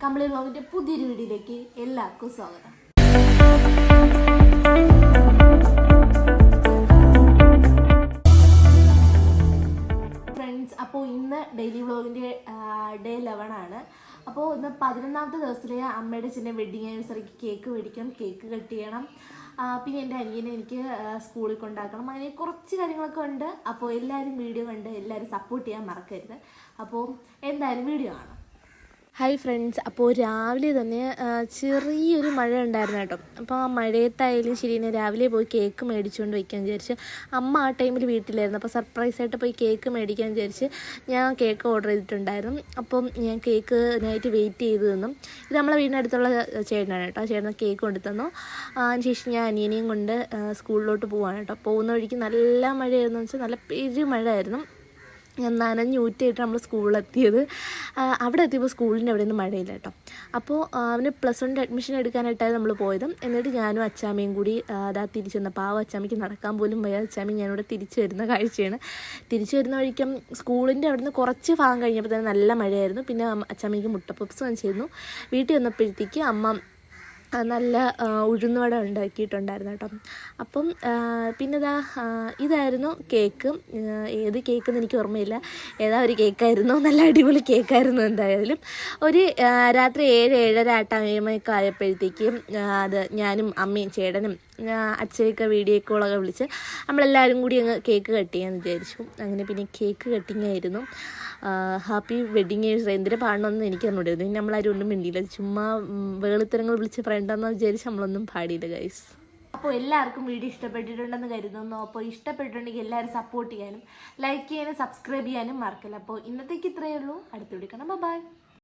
കമ്പിളി വ്ലോഗിൻ്റെ പുതിയൊരു വീഡിയോയിലേക്ക് എല്ലാവർക്കും സ്വാഗതം. ഫ്രണ്ട്സ്, അപ്പോൾ ഇന്ന് ഡെയിലി വ്ലോഗിൻ്റെ ഡേ 11 ആണ്. അപ്പോൾ ഇന്ന് 11ാമത്തെ ദിവസത്തിലെ അമ്മയുടെ ചിന്ന വെഡ്ഡിങ് ആനിവേഴ്സറിക്ക് കേക്ക് മേടിക്കണം, കേക്ക് കട്ട് ചെയ്യണം. പിന്നെ എൻ്റെ അനിയനെ എനിക്ക് സ്കൂളിൽ കൊണ്ടാക്കണം. അങ്ങനെ കുറച്ച് കാര്യങ്ങളൊക്കെ ഉണ്ട്. അപ്പോൾ എല്ലാവരും വീഡിയോ കണ്ട് എല്ലാവരും സപ്പോർട്ട് ചെയ്യാൻ മറക്കരുത്. അപ്പോൾ എന്തായാലും വീഡിയോ കാണാം. ഹായ് ഫ്രണ്ട്സ്, അപ്പോൾ രാവിലെ തന്നെ ചെറിയൊരു മഴ ഉണ്ടായിരുന്നു കേട്ടോ. അപ്പോൾ ആ മഴയത്തായാലും ശരി തന്നെ രാവിലെ പോയി കേക്ക് മേടിച്ചുകൊണ്ട് വയ്ക്കാൻ വിചാരിച്ച്. അമ്മ ആ ടൈമിൽ വീട്ടിലായിരുന്നു. അപ്പോൾ സർപ്രൈസായിട്ട് പോയി കേക്ക് മേടിക്കാൻ വിചാരിച്ച് ഞാൻ കേക്ക് ഓർഡർ ചെയ്തിട്ടുണ്ടായിരുന്നു. അപ്പം ഞാൻ കേക്കിനായിട്ട് വെയിറ്റ് ചെയ്ത് നിന്നു. ഇത് നമ്മളെ വീടിനടുത്തുള്ള ചേട്ടനാണ് കേട്ടോ. ചേട്ടൻ കേക്ക് കൊണ്ടു തന്നു. അതിനുശേഷം ഞാൻ അനിയനെയും കൊണ്ട് സ്കൂളിലോട്ട് പോവാണ് കേട്ടോ. പോകുന്ന വഴിക്ക് നല്ല മഴയായിരുന്നു വെച്ചാൽ നല്ല പെരുമഴയായിരുന്നു. നനഞ്ഞൂറ്റിയിട്ട് നമ്മൾ സ്കൂളിലെത്തിയത്. അവിടെ എത്തിയപ്പോൾ സ്കൂളിൻ്റെ അവിടെ നിന്ന് മഴയില്ല കേട്ടോ. അപ്പോൾ അവന് +1 അഡ്മിഷൻ എടുക്കാനായിട്ടാണ് നമ്മൾ പോയത്. എന്നിട്ട് ഞാനും അച്ചാമ്മയും കൂടി തിരിച്ചു വന്നപ്പോൾ അച്ചാമ്മയ്ക്ക് നടക്കാൻ പോലും വയ്യ. അച്ചാമ്മ ഞാനിവിടെ തിരിച്ചു വരുന്ന കാഴ്ചയാണ്. തിരിച്ചു വരുന്ന വഴിക്കും സ്കൂളിൻ്റെ അവിടെ നിന്ന് കുറച്ച് ഭാഗം കഴിഞ്ഞപ്പോൾ തന്നെ നല്ല മഴയായിരുന്നു. പിന്നെ അച്ചാമ്മയ്ക്ക് മുട്ട പപ്സ് വാങ്ങിച്ചിരുന്നു. വീട്ടിൽ വന്നപ്പോഴത്തേക്ക് അമ്മ നല്ല ഉഴുന്നുവട ഉണ്ടാക്കിയിട്ടുണ്ടായിരുന്നു കേട്ടോ. അപ്പം പിന്നെ ഇതായിരുന്നു കേക്ക്. ഏത് കേക്കെന്ന് എനിക്ക് ഓർമ്മയില്ല, ഏതാ ഒരു കേക്കായിരുന്നു. നല്ല അടിപൊളി കേക്കായിരുന്നു. എന്തായാലും ഒരു രാത്രി 7-7:30 ആ ടൈമൊക്കെ ആയപ്പോഴത്തേക്കും അത് ഞാനും അമ്മയും ചേട്ടനും അച്ഛയൊക്കെ വീഡിയോ കോളൊക്കെ വിളിച്ച് നമ്മളെല്ലാവരും കൂടി അങ്ങ് കേക്ക് കട്ട് ചെയ്യാമെന്ന് വിചാരിച്ചു. അങ്ങനെ പിന്നെ കേക്ക് കട്ടിങ് ആയിരുന്നു. ഹാപ്പി വെഡ്ഡിങ് ആനിവേഴ്സറി എന്തിനു പാടണമെന്ന് എനിക്ക് അറിഞ്ഞൂടായിരുന്നു. പിന്നെ നമ്മളാരും ഒന്നും മിണ്ടിയില്ല. ചുമ്മാ വേളിത്തരങ്ങൾ വിളിച്ച് ഫ്രണ്ടെന്ന് വിചാരിച്ച് നമ്മളൊന്നും പാടിയില്ല ഗൈസ്. അപ്പോൾ എല്ലാവർക്കും വീഡിയോ ഇഷ്ടപ്പെട്ടിട്ടുണ്ടെന്ന് കരുതുന്നു. അപ്പോൾ ഇഷ്ടപ്പെട്ടിട്ടുണ്ടെങ്കിൽ എല്ലാവരും സപ്പോർട്ട് ചെയ്യാനും ലൈക്ക് ചെയ്യാനും സബ്സ്ക്രൈബ് ചെയ്യാനും മറക്കില്ല. അപ്പോൾ ഇന്നത്തേക്ക് ഇത്രയേ ഉള്ളൂ. അടുത്ത വീഡിയോ കാണാം. ബൈ.